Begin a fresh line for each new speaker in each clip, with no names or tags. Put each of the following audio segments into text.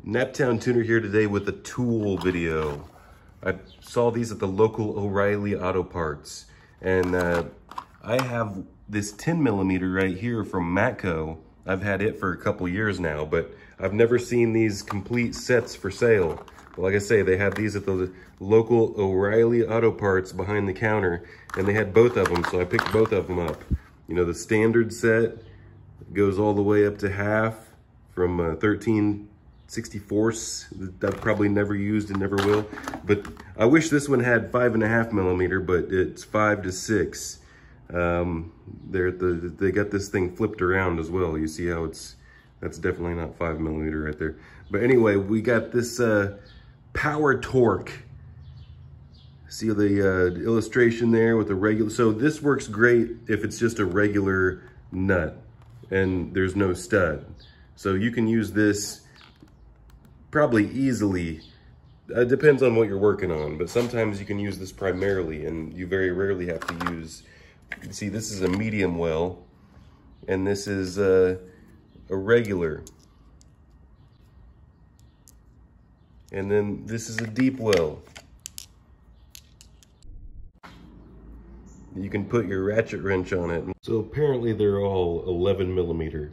Naptown Tuner here today with a tool video. I saw these at the local O'Reilly Auto Parts, and I have this 10mm right here from Matco. I've had it for a couple years now, but I've never seen these complete sets for sale. But like I say, they had these at the local O'Reilly Auto Parts behind the counter, and they had both of them, so I picked both of them up. You know, the standard set goes all the way up to half from 13/64 that I've probably never used and never will. But I wish this one had 5.5mm, but it's 5 to 6. They got this thing flipped around as well. You see how that's definitely not 5mm right there. But anyway, we got this power torque. See the illustration there with the regular. So this works great if it's just a regular nut and there's no stud. So you can use this probably easily. It depends on what you're working on, but sometimes you can use this primarily, and you very rarely have to use. You can see this is a medium well, and this is a regular. And then this is a deep well. You can put your ratchet wrench on it. So apparently they're all 11mm.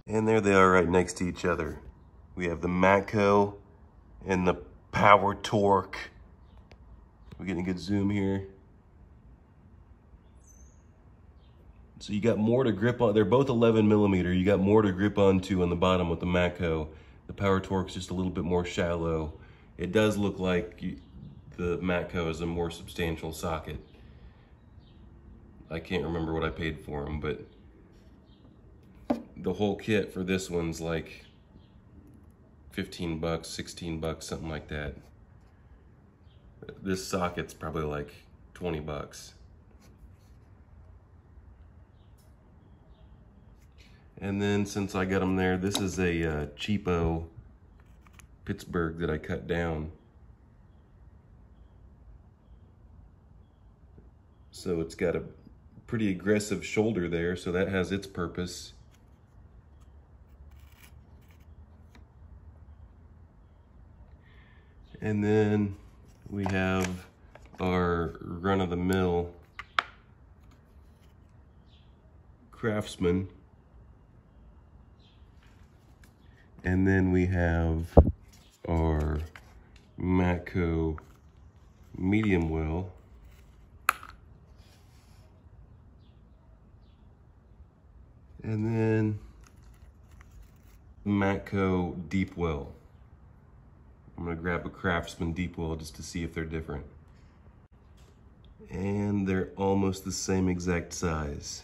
And there they are right next to each other. We have the Matco and the power torque. We're getting a good zoom here. So you got more to grip on. They're both 11mm. You got more to grip onto on the bottom with the Matco. The power torque's just a little bit more shallow. It does look like the Matco is a more substantial socket. I can't remember what I paid for them, but the whole kit for this one's like 15 bucks, 16 bucks, something like that. This socket's probably like 20 bucks. And then since I got them there, this is a cheapo Pittsburgh that I cut down. So it's got a pretty aggressive shoulder there, so that has its purpose. And then we have our run-of-the-mill Craftsman. And then we have our Matco medium well. And then Matco deep well. I'm gonna grab a Craftsman deep well just to see if they're different. And they're almost the same exact size.